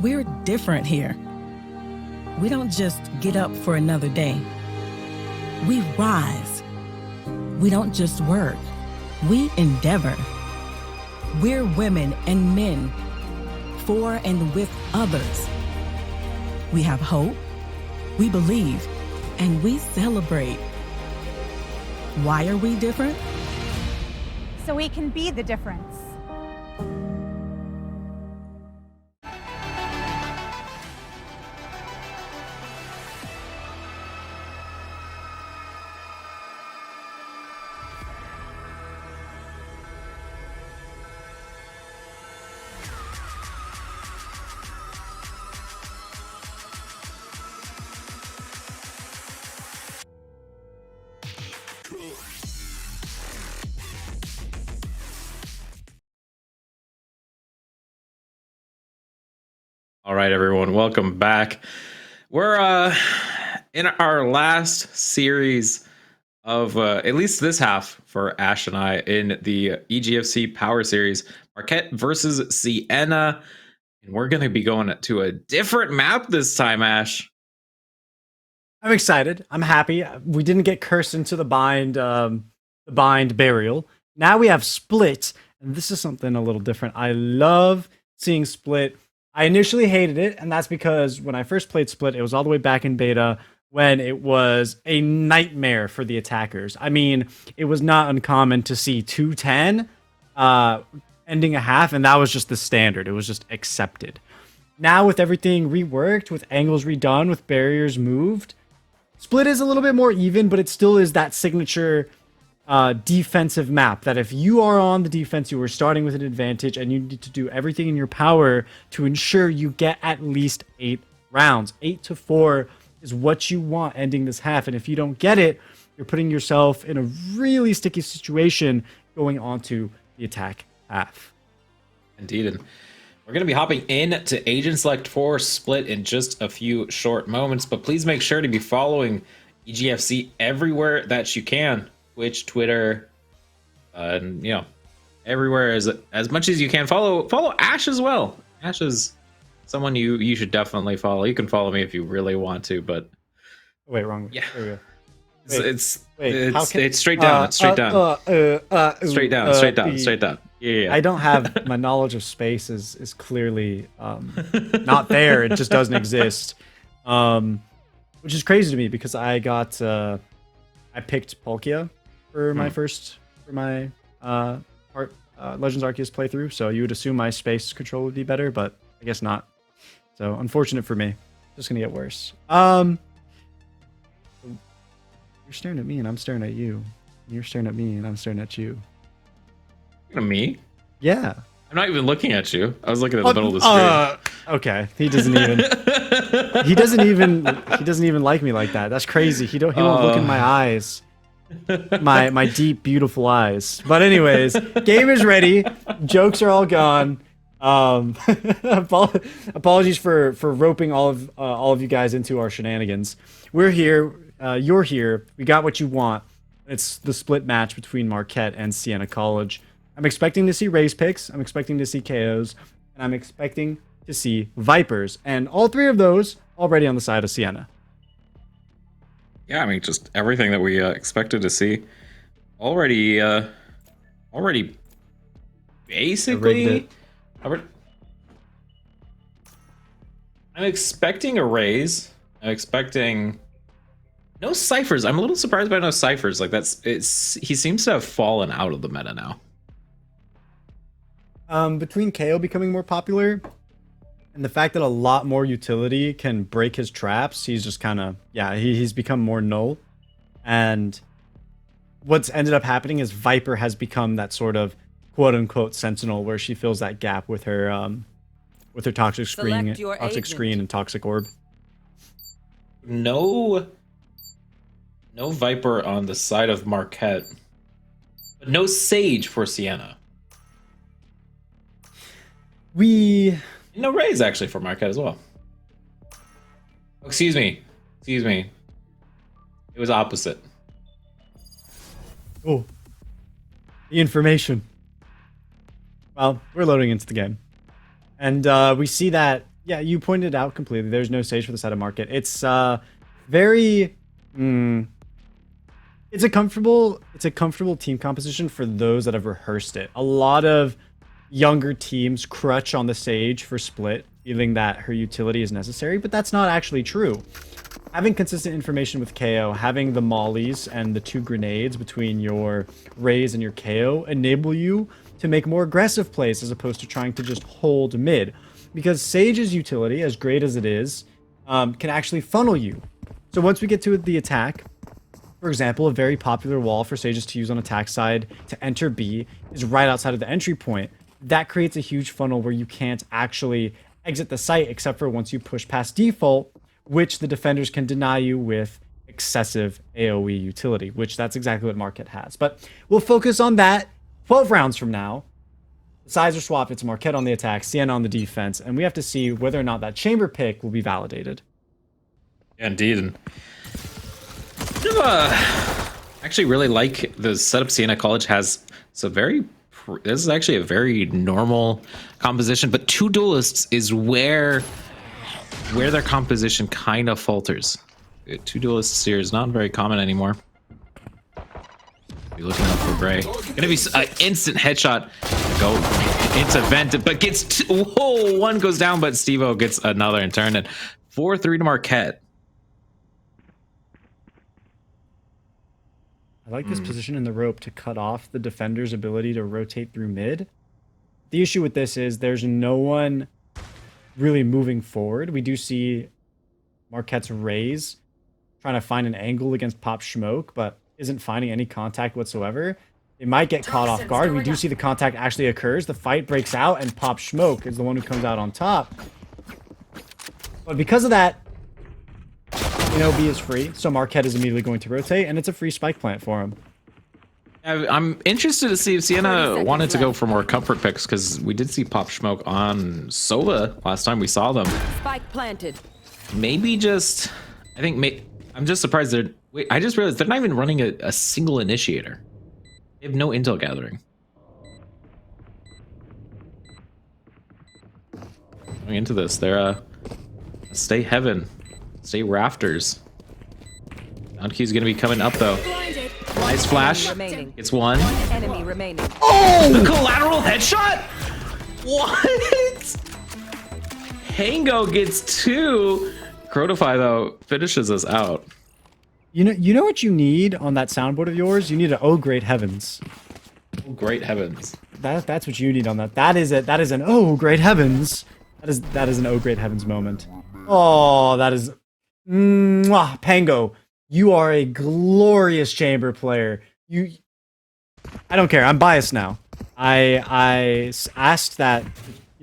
We're different here. We don't just get up for another day. We rise. We don't just work. We endeavor. We're women and men for and with others. We have hope, we believe, and we celebrate. Why are we different? So we can be the difference. All right, everyone, welcome back. We're in our last series of at least this half for Ash and I in the EGFC Power Series, Marquette versus Siena, and we're going to be going to a different map this time, Ash. I'm excited. I'm happy. We didn't get cursed into the bind burial. Now we have Split, and this is something a little different. I love seeing Split. I initially hated it, and that's because when I first played Split, it was all the way back in beta when it was a nightmare for the attackers. I mean, it was not uncommon to see 210 ending a half, and that was just the standard. It was just accepted. Now with everything reworked, with angles redone, with barriers moved, Split is a little bit more even, but it still is that signature defensive map that if you are on the defense, you are starting with an advantage and you need to do everything in your power to ensure you get at least 8 rounds. 8-4 is what you want ending this half, and if you don't get it, you're putting yourself in a really sticky situation going on to the attack half. Indeed, and we're going to be hopping in to Agent Select 4 Split in just a few short moments, but please make sure to be following EGFC everywhere that you can. Twitch, Twitter, and everywhere as much as you can. Follow Ash as well. Ash is someone you should definitely follow. You can follow me if you really want to, but wait, wrong. Yeah, there we go. It's straight down. It's straight down. Straight down. Straight down. Straight down. Yeah. I don't have my knowledge of space is clearly not there. It just doesn't exist, which is crazy to me because I picked Palkia for my Legends Arceus playthrough, so you would assume my space control would be better, but I guess not. So unfortunate for me. Just gonna get worse. You're staring at me and I'm staring at you. You're staring at me and I'm staring at you. Me? Yeah. I'm not even looking at you. I was looking at the middle of the screen. Okay. He doesn't even like me like that. That's crazy. He won't look in my eyes. My deep, beautiful eyes. But anyways, game is ready. Jokes are all gone. Apologies for roping all of you guys into our shenanigans. We're here. You're here. We got what you want. It's the split match between Marquette and Siena College. I'm expecting to see raise picks. I'm expecting to see KOs. And I'm expecting to see Vipers. And all 3 of those already on the side of Siena. Yeah, I mean, just everything that we expected to see already basically. I'm expecting a raise. I'm expecting no ciphers. I'm a little surprised by no ciphers. Like he seems to have fallen out of the meta now. Between KO becoming more popular and the fact that a lot more utility can break his traps, he's just kind of, he's become more null. And what's ended up happening is Viper has become that sort of quote unquote sentinel where she fills that gap with her toxic screen and toxic orb. No Viper on the side of Marquette, but no Sage for Siena. No raise actually for Marquette as well. Oh, excuse me. It was opposite. Oh, the information. Well, we're loading into the game. And we see that Yeah, you pointed it out completely. There's no stage for the side of Market. It's very it's a comfortable team composition for those that have rehearsed it. A lot of younger teams crutch on the sage for Split, feeling that her utility is necessary, but that's not actually true. Having consistent information with KO, having the mollies and the 2 grenades between your Raze and your KO enable you to make more aggressive plays as opposed to trying to just hold mid. Because Sage's utility, as great as it is, can actually funnel you. So once we get to the attack, for example, a very popular wall for Sages to use on attack side to enter B is right outside of the entry point. That creates a huge funnel where you can't actually exit the site except for once you push past default, which the defenders can deny you with excessive AoE utility, which that's exactly what Marquette has. But we'll focus on that 12 rounds from now. The sides are swapped. It's Marquette on the attack, Siena on the defense, and we have to see whether or not that chamber pick will be validated. Yeah, indeed. And actually really like the setup Siena College has. It's a very, this is actually a very normal composition, but 2 duelists is where their composition kind of falters. 2 duelists here is not very common anymore. Be looking up for Bray. Gonna be an instant headshot. Go into vent, but gets whoa, 1 goes down, but Stevo gets another in turn, and 4-3 to Marquette. I like this position in the rope to cut off the defender's ability to rotate through mid. The issue with this is there's no one really moving forward. We do see Marquette's Raze trying to find an angle against Pop Smoke, but isn't finding any contact whatsoever. It might get caught off guard. We do see the contact actually occurs. The fight breaks out, and Pop Smoke is the one who comes out on top. But because of that, B is free, so Marquette is immediately going to rotate, and it's a free spike plant for him. I'm interested to see if Siena wanted to go for more comfort picks, because we did see Pop Smoke on Sova last time we saw them. Spike planted. Maybe just, I'm just surprised they're, wait, I just realized they're not even running a single initiator. They have no intel gathering. Going into this, they're stay heaven, stay rafters. Downq's gonna be coming up though. Nice flash. It's 1. Enemy remaining. Oh, the collateral headshot. What? Hango gets 2. Crotify though finishes us out. You know what you need on that soundboard of yours? You need an oh great heavens. Oh great heavens. That's what you need on that. That is an oh great heavens. That is an oh great heavens moment. Oh, that is mwah, Pango. You are a glorious chamber player. I don't care. I'm biased now. I asked that,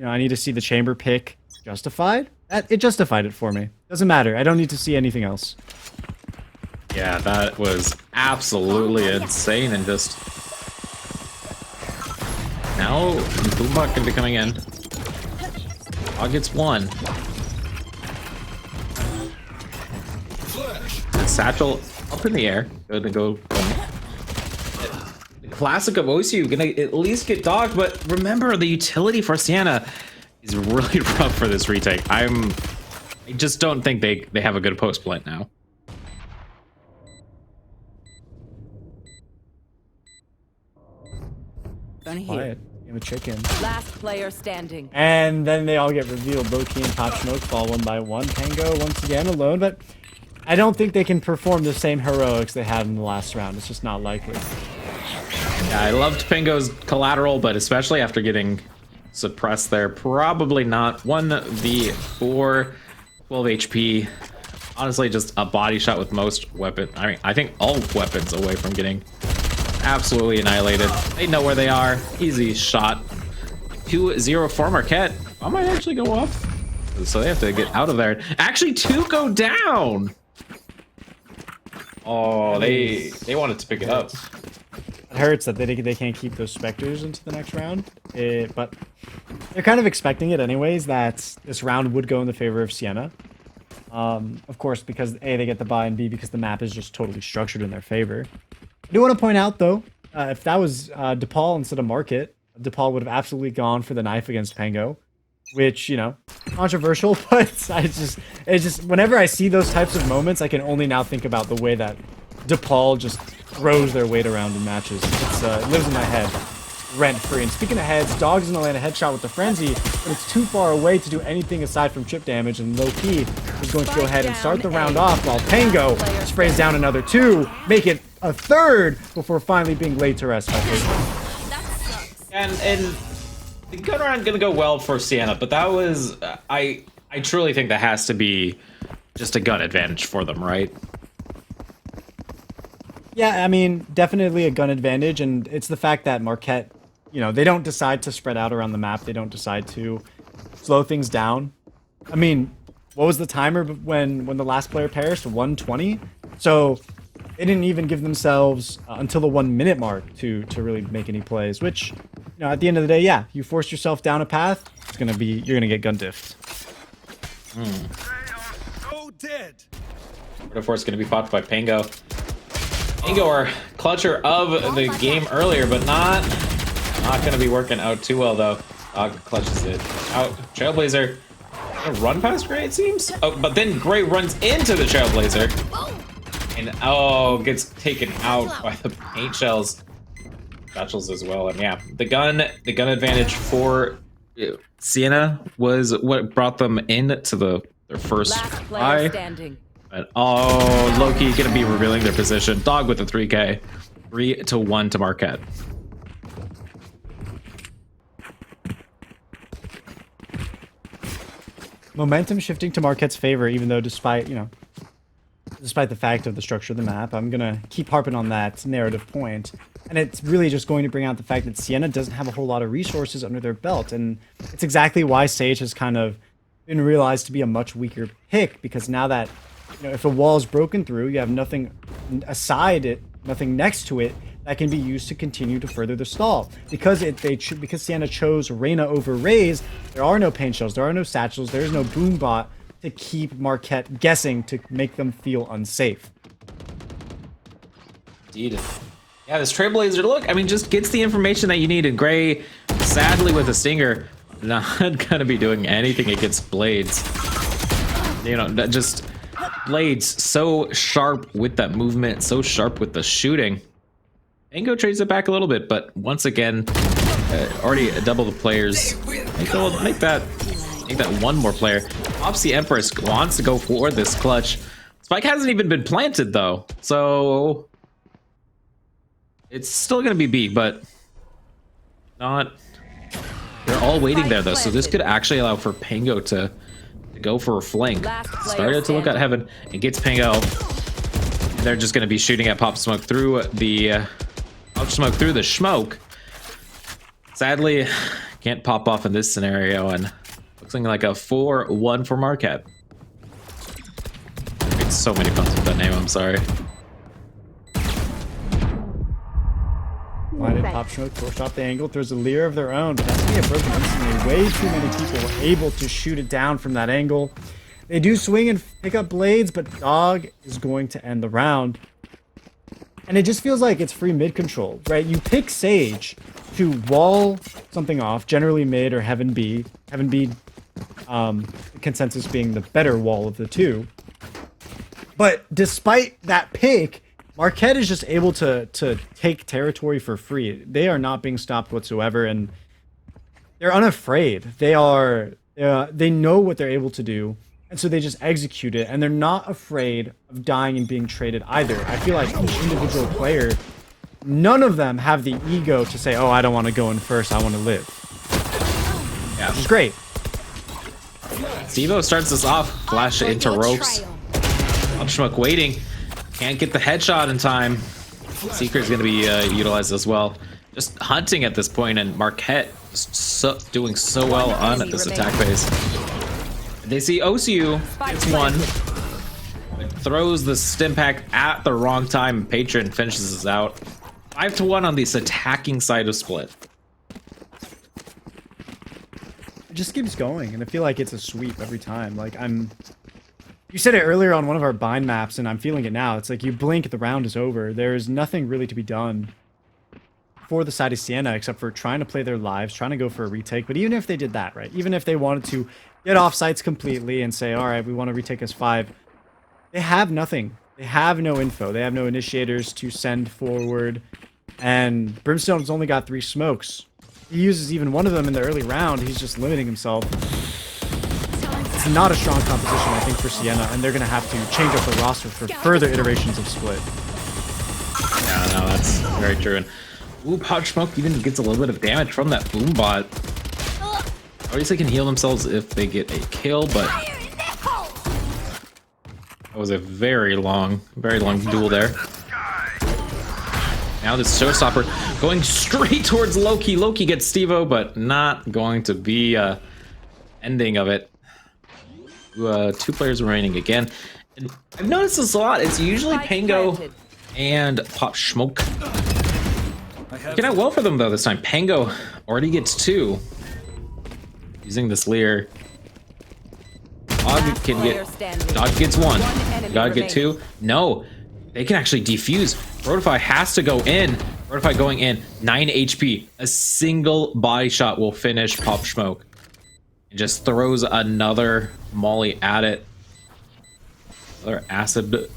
I need to see the chamber pick justified. It justified it for me. Doesn't matter. I don't need to see anything else. Yeah, that was absolutely insane, and just now Boombot can be coming in. Dog gets 1. And Satchel up in the air. Gonna go. The classic of OSU gonna at least get dogged, but remember the utility for Siena is really rough for this retake. I just don't think they have a good post plant now. Quiet. Game of chicken. Last player standing. And then they all get revealed. Loki and Pop Smoke fall 1 by 1. Pango once again alone, but I don't think they can perform the same heroics they had in the last round. It's just not likely. Yeah, I loved Pango's collateral, but especially after getting suppressed there, probably not. 1v4, 12 HP. Honestly, just a body shot with most weapon. I think all weapons away from getting absolutely annihilated. They know where they are. Easy shot. 2-0 for Marquette. I might actually go off. So they have to get out of there. Actually, 2 go down. Oh, they wanted to pick it up. It hurts that they can't keep those Spectres into the next round. But they're kind of expecting it anyways, that this round would go in the favor of Siena. Of course, because A, they get the buy, and B, because the map is just totally structured in their favor. I do want to point out, though, if that was DePaul instead of Marquette, DePaul would have absolutely gone for the knife against Pango. which, you know, controversial, but it's just whenever I see those types of moments, I can only now think about the way that DePaul just throws their weight around in matches. It lives in my head, rent-free. And speaking of heads, Dog's gonna land a headshot with the Frenzy, but it's too far away to do anything aside from chip damage, and low-key is going to go ahead and start the round off while Pango sprays down another 2, make it a 3rd before finally being laid to rest by Peyton. And the gun round gonna go well for Siena, but that was I truly think that has to be just a gun advantage for them, right? Yeah, I mean, definitely a gun advantage, and it's the fact that Marquette, you know, they don't decide to spread out around the map. They don't decide to slow things down. I mean, what was the timer when the last player perished? 120? So they didn't even give themselves until the 1 minute mark to really make any plays, which, you know, at the end of the day, yeah, you force yourself down a path, you're gonna get gun diffed. Of course, going to be popped by Pango. Pango, our clutcher of the game earlier, but not going to be working out too well though. Dog clutches it out. Trailblazer, run past Gray, it seems. Oh, but then Gray runs into the Trailblazer, and gets taken out by the paint shells. Satchels as well, and yeah, the gun advantage for Siena was what brought them into their first Last player eye. standing. And Loki gonna be revealing their position. Dog with the 3K, 3-1 to Marquette. Momentum shifting to Marquette's favor, even though despite the fact of the structure of the map, I'm gonna keep harping on that narrative point. And it's really just going to bring out the fact that Siena doesn't have a whole lot of resources under their belt. And it's exactly why Sage has kind of been realized to be a much weaker pick, because now that, you know, if a wall is broken through, you have nothing aside it, nothing next to it that can be used to continue to further the stall. Because Siena chose Reyna over Raze, there are no paint shells, there are no satchels, there is no boom bot to keep Marquette guessing, to make them feel unsafe. Indeed. Yeah, this Trailblazer, look, I mean, just gets the information that you need. And Gray, sadly with a Stinger, not gonna be doing anything against Blades. You know, just Blades so sharp with that movement, so sharp with the shooting. Pango trades it back a little bit, but once again, already double the players. Make that one more player. Opsy Empress wants to go for this clutch. Spike hasn't even been planted though, so it's still gonna be B, but not. They're all waiting there though, so this could actually allow for Pango to go for a flank. Started to look at Heaven and gets Pango. And they're just gonna be shooting at Pop Smoke through the smoke. Sadly, can't pop off in this scenario, and looks like a 4-1 for Marquette. It's so many puns with that name, I'm sorry. Blinded Pop Smoke, forced off the angle, throws a leer of their own, but that's gonna be a broken instantly. Way too many people were able to shoot it down from that angle. They do swing and pick up Blades, but Dog is going to end the round. And it just feels like it's free mid control, right? You pick Sage to wall something off, generally mid or Heaven B. Heaven B, consensus being the better wall of the two. But despite that pick, Marquette is just able to take territory for free. They are not being stopped whatsoever, and they're unafraid. They know what they're able to do, and so they just execute it, and they're not afraid of dying and being traded either. I feel like each individual player, none of them have the ego to say, oh, I don't want to go in first, I want to live. Yeah. Which is great. Stevo starts us off, flash into ropes. Pop Smoke waiting. Can't get the headshot in time. Secret's going to be utilized as well. Just hunting at this point, and Marquette just doing so well on this attack phase. They see OCU, it's one. Throws the stim pack at the wrong time. Patron finishes us out. 5-1 on this attacking side of Split. It just keeps going, and I feel like it's a sweep every time. Like, you said it earlier on one of our bind maps, and I'm feeling it now. It's like you blink, the round is over. There is nothing really to be done for the side of Siena except for trying to play their lives, trying to go for a retake. But even if they did that, right? Even if they wanted to get off sites completely and say, all right, we want to retake S5, they have nothing. They have no info. They have no initiators to send forward. And Brimstone's only got 3 smokes. He uses even one of them in the early round. He's just limiting himself. It's not a strong composition, I think, for Siena, and they're going to have to change up the roster for further iterations of Split. Yeah, no, that's very true. And ooh, Pod Smoke even gets a little bit of damage from that boom bot. At least they can heal themselves if they get a kill, but that was a very long duel there. Now this showstopper going straight towards Loki. Loki gets Steve-O, but not going to be ending of it. 2 players remaining again. And I've noticed this a lot. It's usually Pango and Pop Smoke. Working out well for them though this time. Pango already gets 2. Using this Leer. Dog gets 1. Dog get 2. No. They can actually defuse. Rotify has to go in. Rotify going in. 9 HP. A single body shot will finish Pop Smoke. And just throws another molly at it. Another acid.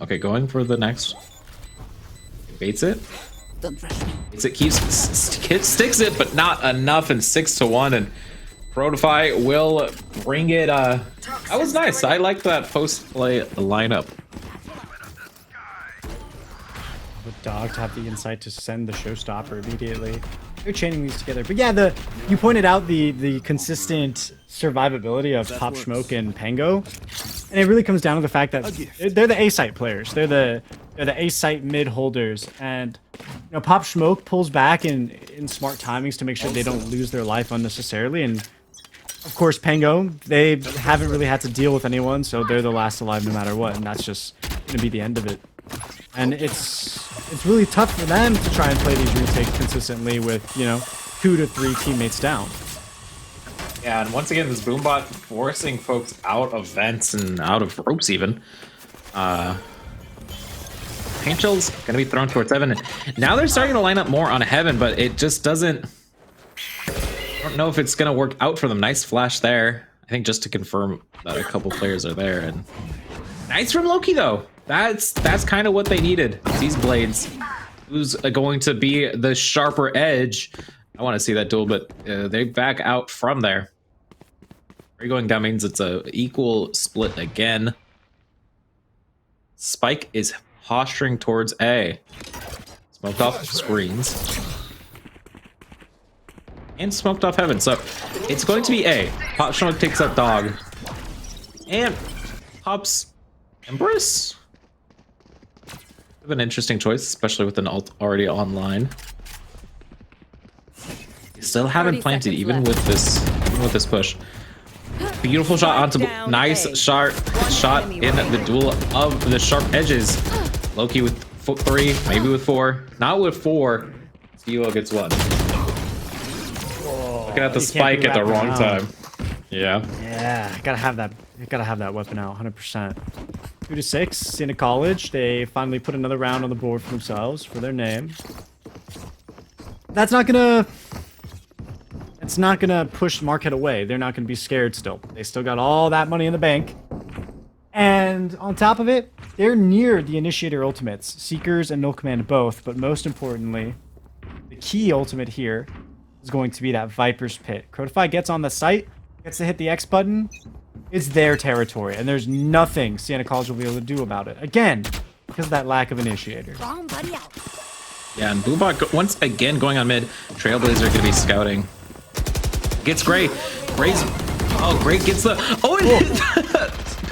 Okay, going for the next. Baits it. Baits it. Sticks it, but not enough. And 6-1. And Rotify will bring it. That was nice. I like that post-play lineup. With Dog to have the insight to send the showstopper immediately. They're chaining these together. But yeah, you pointed out the consistent survivability of Pop Smoke and Pango. And it really comes down to the fact that they're the A-site players. They're the A-site mid holders. And you know, Pop Smoke pulls back in smart timings to make sure they don't lose their life unnecessarily. And of course, Pango, they haven't really had to deal with anyone, so they're the last alive no matter what, and that's just going to be the end of it. And it's really tough for them to try and play these retakes consistently with, you know, 2 to 3 teammates down. Yeah, and once again, this boombot forcing folks out of vents and out of ropes even. Paint Shell's going to be thrown towards Heaven. Now they're starting to line up more on Heaven, but it just doesn't... I don't know if it's going to work out for them. Nice flash there. I think just to confirm that a couple players are there. And nice from Loki, though. That's kind of what they needed. These blades. Who's going to be the sharper edge? I want to see that duel, but they back out from there. Are you going down means it's a equal split again. Spike is posturing towards A. Smoked off screens. And smoked off Heaven. So it's going to be A. Pop Smoke takes that Dog. And Pops Empress. An interesting choice, especially with an ult already online. You still haven't planted even with this push. Beautiful shot onto nice shot in the duel of the sharp edges. Loki with 3, maybe with 4. Not with 4. Steve-O gets 1. Whoa, looking at the spike at the wrong time. Yeah. Yeah, gotta have that. Gotta have that weapon out, 100%. 2-6, Siena College. They finally put another round on the board for themselves, for their name. That's not gonna... It's not gonna push Marquette away. They're not gonna be scared still. They still got all that money in the bank. And on top of it, they're near the Initiator ultimates. Seekers and Null Command both, but most importantly, the key ultimate here is going to be that Viper's Pit. Crotify gets on the site, gets to hit the X button. It's their territory, and there's nothing Siena College will be able to do about it. Again, because of that lack of Initiator. Wrong buddy out. Yeah, and Boobot once again going on mid. Trailblazer going to be scouting. Gets Gray. Gray's... Oh, Gray gets the... Oh,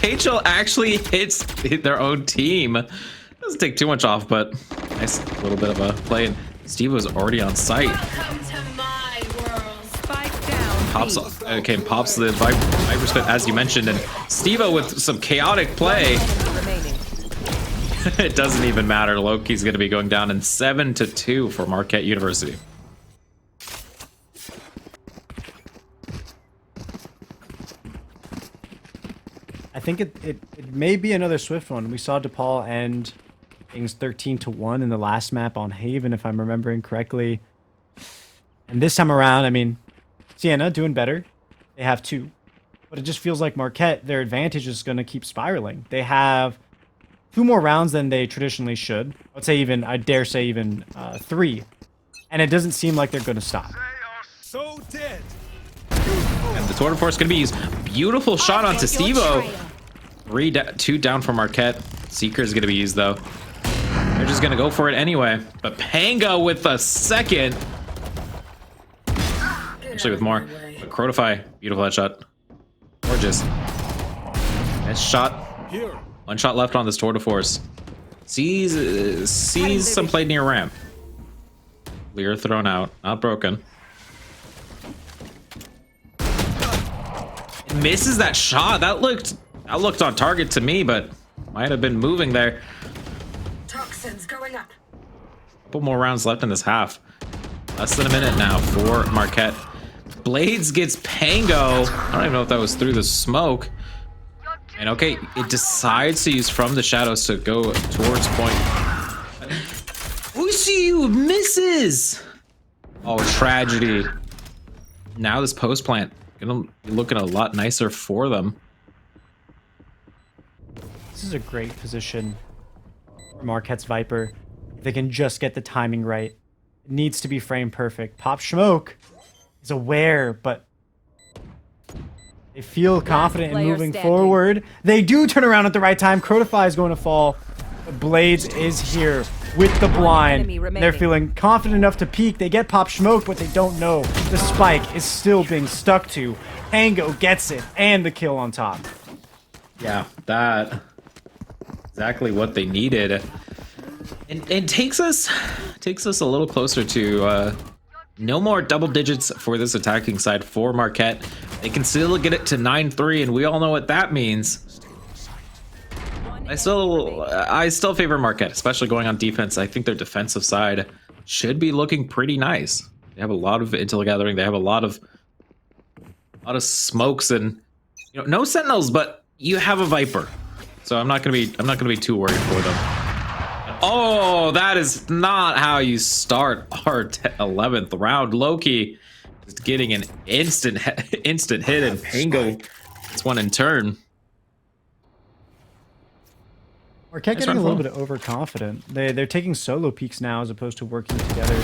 Pachel actually hits their own team. Doesn't take too much off, but nice little bit of a play. And Steve was already on site. Welcome to my world. Spike down. Pops, okay, pops the Viper's Pit, as you mentioned, and Steve-O with some chaotic play. It doesn't even matter. Loki's going to be going down in 7-2 for Marquette University. I think it may be another swift one. We saw DePaul end Things 13-1 in the last map on Haven, if I'm remembering correctly. And this time around, I mean, Siena doing better. They have 2. But it just feels like Marquette, their advantage is going to keep spiraling. They have 2 more rounds than they traditionally should. I dare say even 3. And it doesn't seem like they're going to stop. So dead. And the tour de force going to be used. Beautiful shot onto Stevo. 2 down for Marquette. Seeker is going to be used, though. They're just going to go for it anyway. But Pango with a second. Actually, with more. But Crotify, beautiful headshot. Gorgeous. Nice shot. 1 shot left on this tour de force. Sees some play near ramp. Lear thrown out, not broken. It misses that shot. That looked on target to me, but might have been moving there. Toxins going up. Couple more rounds left in this half. Less than a minute now for Marquette. Blades gets Pango. I don't even know if that was through the smoke. And okay, it decides to use from the shadows to go towards point. We see you misses. Oh, tragedy. Now this post plant gonna be looking a lot nicer for them. This is a great position for Marquette's Viper. If they can just get the timing right. It needs to be frame perfect. Pop Smoke is aware, but they feel confident in moving forward. They do turn around at the right time. Crotify is going to fall. But Blades is here with the blind. They're feeling confident enough to peek. They get Pop Smoke, but they don't know the spike is still being stuck to. Pango gets it, and the kill on top. Yeah, that exactly what they needed. And takes us a little closer to no more double digits for this attacking side for Marquette. They can still get it to 9-3, and we all know what that means. I still favor Marquette, especially going on defense. I think their defensive side should be looking pretty nice. They have a lot of intel gathering. They have a lot of smokes, and no sentinels, but you have a Viper, so I'm not gonna be too worried for them. Oh, that is not how you start our 11th round. Loki just getting an instant hit, and Pango gets one in turn. Marquette getting a little bit overconfident. They're taking solo peeks now as opposed to working together.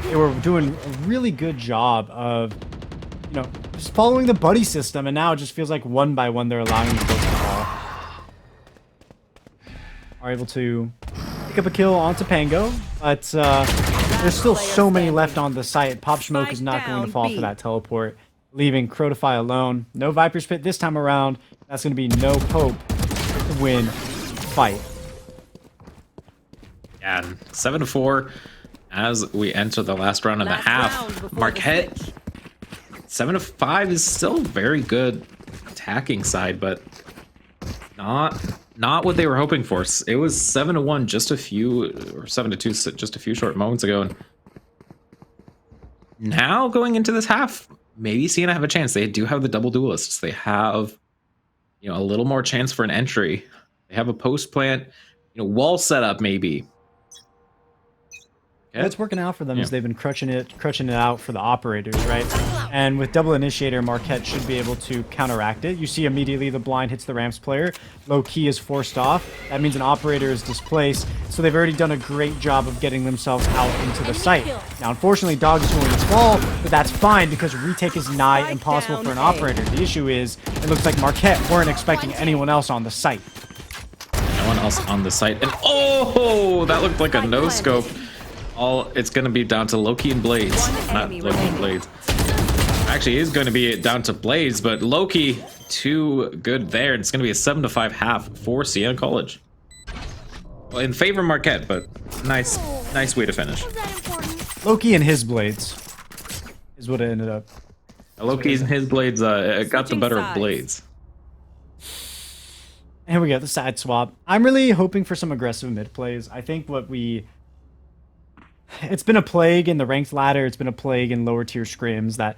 They were doing a really good job of, just following the buddy system, and now it just feels like one by one they're allowing them to go to the ball. Are able to pick up a kill onto Pango, but there's still so many left on the site. Pop Smoke is not going to fall for that teleport, leaving Crotify alone. No Viper's Pit this time around. That's going to be no hope to win fight. Yeah, 7-4 as we enter the last round and a half. Marquette 7-5 is still very good attacking side, but not what they were hoping for. It was 7-1 just a few, or 7-2 just a few short moments ago, and now going into this half, maybe Siena have a chance. They do have the double duelists. They have a little more chance for an entry. They have a post plant, wall setup maybe. Yeah, it's working out for them as they've been crutching it out for the operators, right? And with double initiator, Marquette should be able to counteract it. You see immediately the blind hits the ramps player. Low key is forced off. That means an operator is displaced. So they've already done a great job of getting themselves out into the site. Now, unfortunately, Dog is going to fall, but that's fine because retake is nigh impossible for an operator. The issue is, it looks like Marquette weren't expecting anyone else on the site. No one else on the site. And oh, that looked like a no-scope. It's going to be down to Loki and Blades. Not Loki and Blades. Actually, it is going to be down to Blades, but Loki too good there. It's going to be a 7-5 half for Siena College. Well, in favor of Marquette, but nice way to finish. Loki and his Blades is what it ended up. Loki and his Blades got the better of Blades. And here we go, the side swap. I'm really hoping for some aggressive mid plays. I think it's been a plague in the ranked ladder. It's been a plague in lower tier scrims that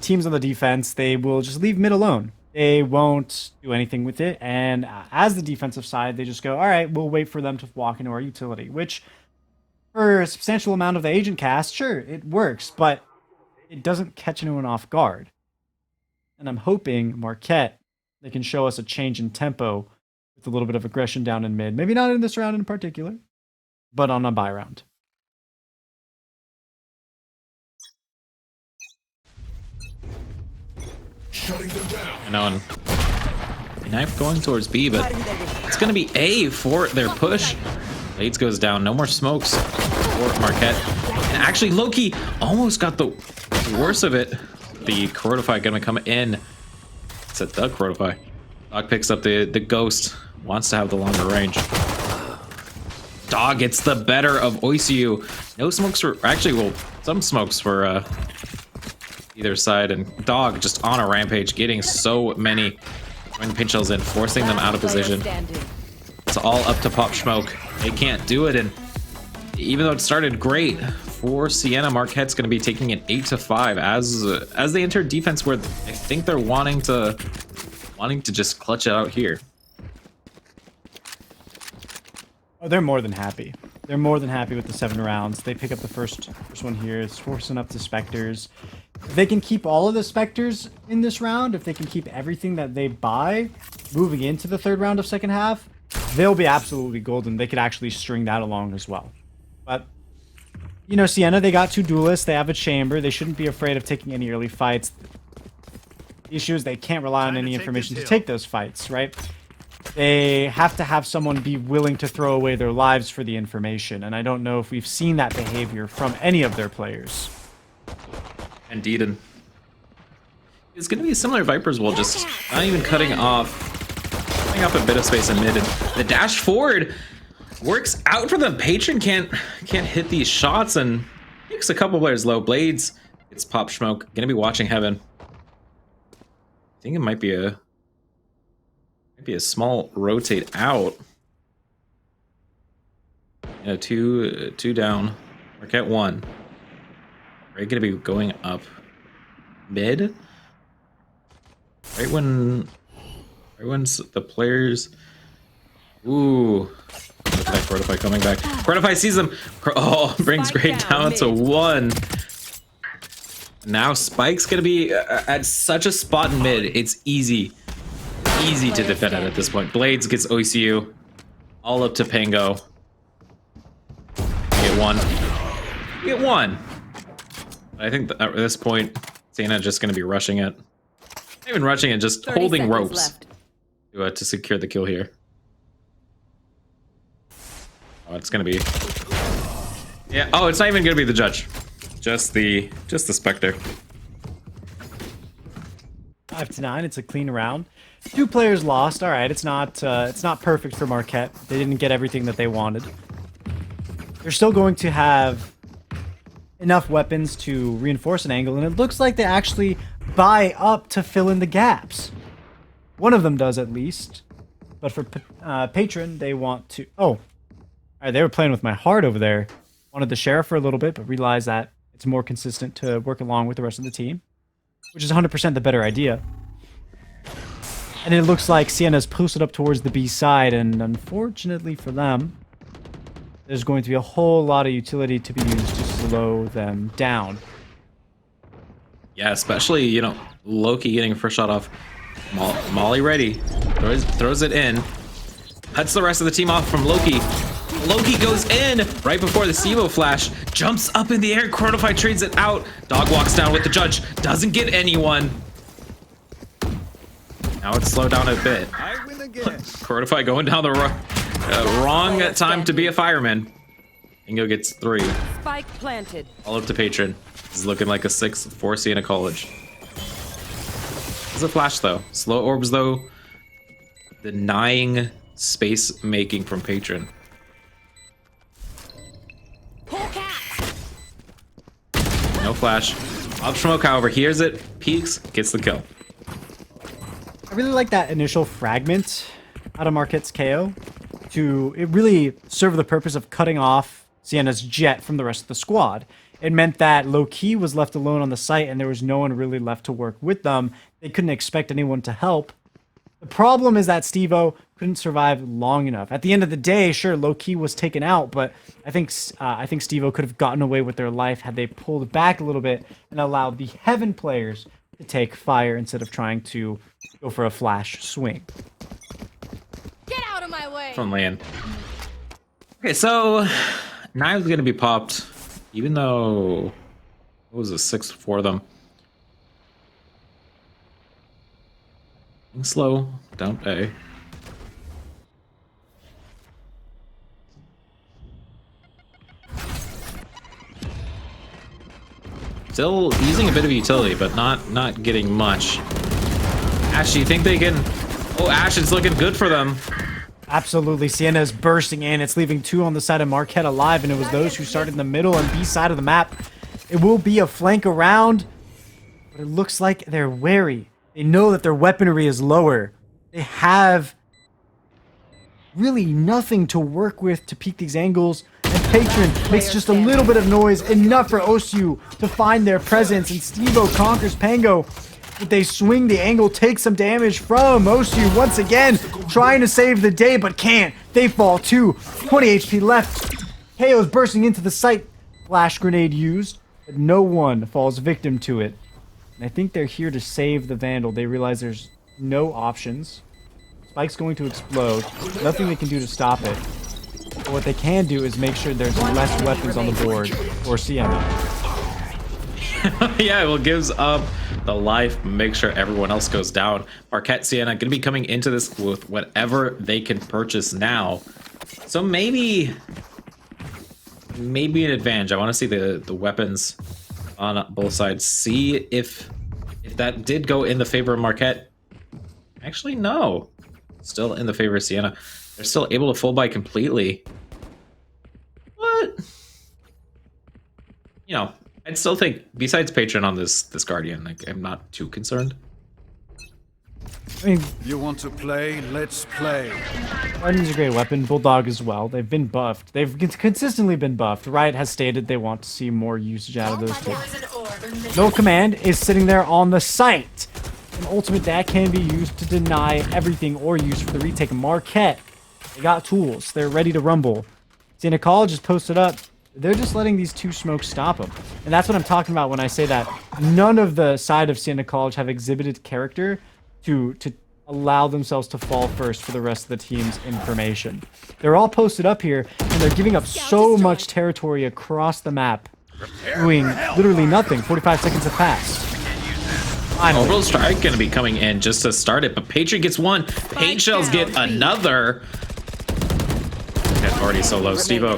teams on the defense, they will just leave mid alone. they won't do anything with it. And as the defensive side, they just go, all right, we'll wait for them to walk into our utility, which for a substantial amount of the agent cast, sure, it works, but it doesn't catch anyone off guard. And I'm hoping Marquette, they can show us a change in tempo with a little bit of aggression down in mid. Maybe not in this round in particular, but on a bye round. I know, and knife going towards B, but it's going to be A for their push. Blades goes down. No more smokes for Marquette. And actually, Loki almost got the worst of it. The Corrodify going to come in. It's a Doug Corrodify. Dog picks up the ghost. Wants to have the longer range. Dog gets the better of Oisiu. No smokes for... Actually, well, some smokes for either side. And Dog just on a rampage, getting so many pinch shells in, forcing them out of position. It's all up to Pop Smoke. They can't do it, and even though it started great for Siena, Marquette's going to be taking an 8-5 as they enter defense where I think they're wanting to just clutch it out here. Oh, they're more than happy. They're more than happy with the 7 rounds. They pick up the first one here. It's forcing up the Spectres. If they can keep all of the Spectres in this round, if they can keep everything that they buy moving into the 3rd round of second half, they'll be absolutely golden. They could actually string that along as well. But, you know, Siena, they got 2 duelists. They have a chamber. They shouldn't be afraid of taking any early fights. The issue is they can't rely on any information to take those fights, right? They have to have someone be willing to throw away their lives for the information. And I don't know if we've seen that behavior from any of their players. Indeed, and it's going to be a similar Viper's Will, just not even cutting off a bit of space in mid. And the dash forward works out for them. Patron can't hit these shots and makes a couple players low. Blades, it's Pop Smoke. Going to be watching Heaven. I think it might be a small rotate out. You know, two down. Marquette 1. Right, gonna be going up mid. Right when the players. Ooh, look at that Fortify coming back. Fortify sees them. Oh, brings Grade down to 1. Now Spike's gonna be at such a spot in mid. It's easy to defend it at this point. Blades gets OCU all up to Pango. Get 1. Get 1. I think that at this point, Siena just going to be rushing it. Not even rushing it, just holding ropes to secure the kill here. Oh, it's going to be... Yeah, oh, it's not even going to be the judge. Just the Spectre. 5-9, it's a clean round. 2 players lost. All right, it's not perfect for Marquette. They didn't get everything that they wanted. They're still going to have enough weapons to reinforce an angle, and it looks like they actually buy up to fill in the gaps. One of them does, at least. But for Patron, they want to... Oh, all right, they were playing with my heart over there. Wanted the Sheriff for a little bit, but realized that it's more consistent to work along with the rest of the team, which is 100% the better idea. And it looks like Siena's posted up towards the B side, and unfortunately for them, there's going to be a whole lot of utility to be used to slow them down. Yeah, especially, you know, Loki getting a first shot off. Molly ready. Throws it in. Cuts the rest of the team off from Loki. Loki goes in right before the Sivo flash. Jumps up in the air. Cortify trades it out. Dog walks down with the judge. Doesn't get anyone. Now it's slowed down a bit. I win again. Cortify going down the wrong time to be a fireman. Ingo gets 3. Spike planted. All up to Patron. This is looking like a 6 for Siena College. It's a flash though. Slow orbs though. Denying space making from Patron. No flash. Pop Smoke, however, hears it, peeks, gets the kill. I really like that initial fragment out of Marquette's KO. It really served the purpose of cutting off Siena's jet from the rest of the squad. It meant that Low-Key was left alone on the site and there was no one really left to work with them. They couldn't expect anyone to help. The problem is that Steve-O couldn't survive long enough. At the end of the day, sure, Low-Key was taken out, but I think Steve-O could have gotten away with their life had they pulled back a little bit and allowed the Heaven players to take fire instead of trying to go for a flash swing. Get out of my way. From land. Okay, so knives gonna be popped, even though what was a 6 for them. Slow, down A. Still using a bit of utility, but not getting much. Ash, do you think they can? Oh, Ash, it's looking good for them. Absolutely, Siena is bursting in. It's leaving 2 on the side of Marquette alive, and it was those who started in the middle and B side of the map. It will be a flank around, but it looks like they're wary. They know that their weaponry is lower. They have really nothing to work with to peek these angles. And Patron makes just a little bit of noise, enough for Osu to find their presence. And Steve-O conquers Pango. But they swing the angle, take some damage from Osu once again, trying to save the day, but can't. They fall too. 20 HP left. KO's bursting into the site. Flash grenade used, but no one falls victim to it. And I think they're here to save the Vandal. They realize there's no options. Spike's going to explode. Nothing they can do to stop it. But what they can do is make sure there's less weapons on the board for Siena. Yeah, well, gives up the life, make sure everyone else goes down. Marquette, Siena gonna be coming into this with whatever they can purchase now. So maybe an advantage. I want to see the weapons on both sides. See if that did go in the favor of Marquette. Actually, no. Still in the favor of Siena. They're still able to full buy completely. What? You know, I'd still think, besides Patron on this Guardian, like, I'm not too concerned. I mean, You want to play? Let's play. Guardian's a great weapon. Bulldog as well. They've been buffed. They've consistently been buffed. Riot has stated they want to see more usage out of those two. No Command is sitting there on the site. An ultimate that can be used to deny everything or used for the retake. Marquette, they got tools. They're ready to rumble. Siena College is posted up. They're just letting these 2 smokes stop them. And that's what I'm talking about when I say that none of the side of Siena College have exhibited character to allow themselves to fall first for the rest of the team's information. They're all posted up here, and they're giving up so much territory across the map, doing literally nothing. 45 seconds have passed. Finally. Orbital Strike gonna be coming in just to start it, but Patriot gets 1. Page Shells get another. And already so low. Steve-O,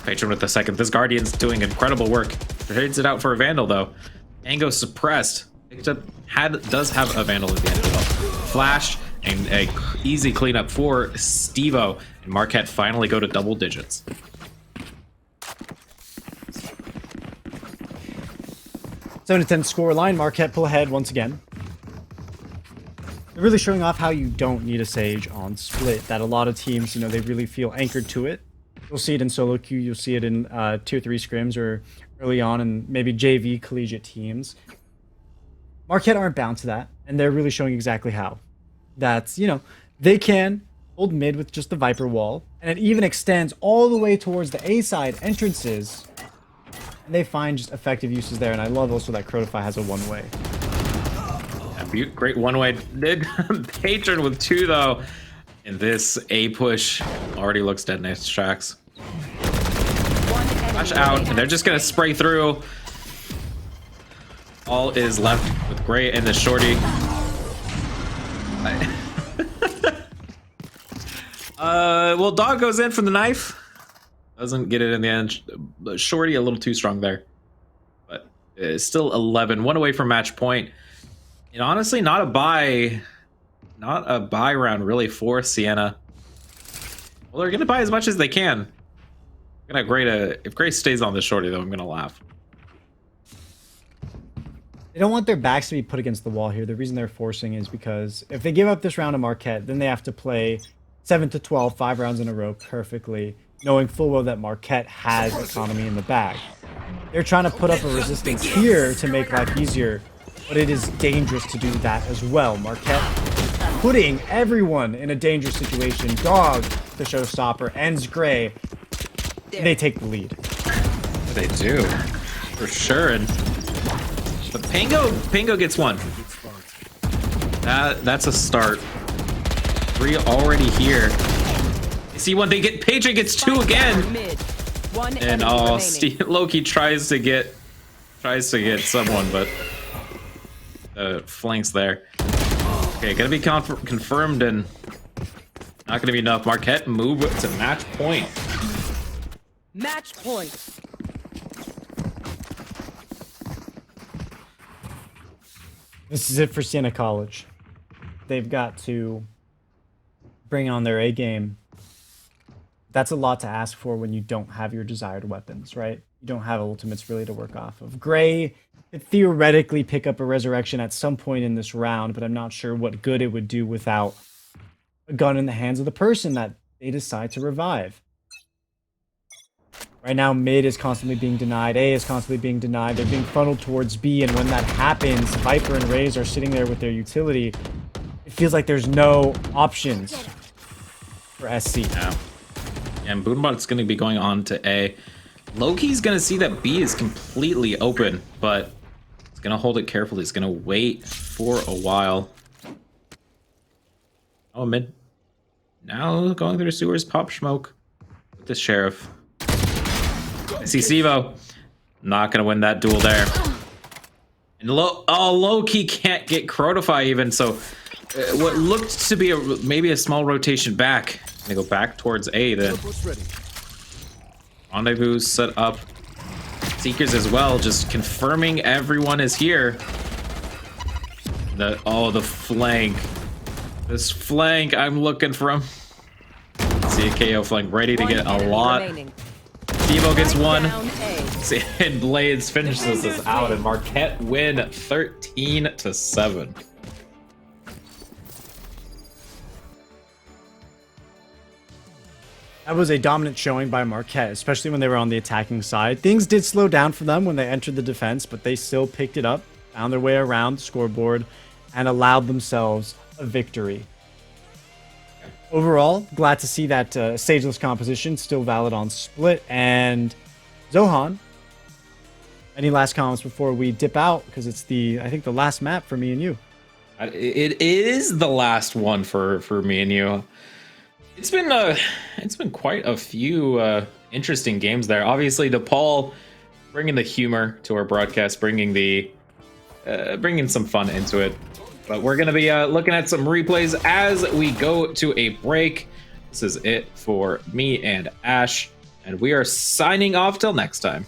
Patron with the 2nd. This Guardian's doing incredible work. Trades it out for a Vandal though. Ango suppressed. Picked up, does have a Vandal at the end though. Flash and a easy cleanup for Steve-O, and Marquette finally go to double digits. Seven to 10 score line. Marquette pull ahead once again. They're really showing off how you don't need a Sage on Split. That a lot of teams, you know, they really feel anchored to it. You'll see it in solo queue. You'll see it in tier 3 scrims or early on in maybe JV collegiate teams. Marquette aren't bound to that, and they're really showing exactly how. That's, you know, they can hold mid with just the Viper wall, and it even extends all the way towards the A side entrances. And they find just effective uses there, and I love also that Crotify has a one-way. Yeah, great one-way. Patron with 2 though, and this A push already looks dead in its tracks. Flash out, and they're just gonna spray through. All is left with Gray and the Shorty. Well, Dog goes in from the knife. Doesn't get it in the end. Shorty a little too strong there. But it's still 11. 1 away from match point. And honestly, not a buy round really for Siena. Well, they're going to buy as much as they can. If Gray stays on this Shorty, though, I'm going to laugh. They don't want their backs to be put against the wall here. The reason they're forcing is because if they give up this round to Marquette, then they have to play 7 to 12, 5 rounds in a row perfectly, knowing full well that Marquette has economy in the bag. They're trying to put up a resistance here to make life easier, but it is dangerous to do that as well. Marquette putting everyone in a dangerous situation. Dog, the showstopper, ends Gray. They take the lead. They do, for sure. And but Pango gets one. That's a start. 3 already here. You see when they get Patriot gets 2 again. And Loki tries to get someone, but flanks there. Okay, gonna be confirmed and not gonna be enough. Marquette move to match point. Match point. This is it for Siena College. They've got to bring on their A game. That's a lot to ask for when you don't have your desired weapons, right? You don't have ultimates really to work off of. Gray could theoretically pick up a resurrection at some point in this round, but I'm not sure what good it would do without a gun in the hands of the person that they decide to revive. Right now, mid is constantly being denied. A is constantly being denied. They're being funneled towards B, and when that happens, Viper and Raze are sitting there with their utility. It feels like there's no options for SC. Yeah. And Boonbot's going to be going on to A. Loki's going to see that B is completely open, but he's going to hold it carefully. He's going to wait for a while. Oh, mid. Now going through sewers, pop smoke with the sheriff. I see Sivo. Not going to win that duel there. And Loki can't get Crotify even, so what looked to be maybe a small rotation back. They go back towards A then. Rendezvous set up. Seekers as well, just confirming everyone is here. The flank. This flank I'm looking from. See a KO flank ready to get a lot. Devo gets one. And Blades finishes this out, and Marquette win 13-7. That was a dominant showing by Marquette, especially when they were on the attacking side. Things did slow down for them when they entered the defense, but they still picked it up, found their way around the scoreboard, and allowed themselves a victory. Overall, glad to see that stageless composition still valid on Split. And Zohan, any last comments before we dip out? Because it's I think the last map for me and you. It is the last one for me and you. It's been quite a few interesting games there. Obviously, DePaul bringing the humor to our broadcast, bringing some fun into it. But we're gonna be looking at some replays as we go to a break. This is it for me and Ash, and we are signing off till next time.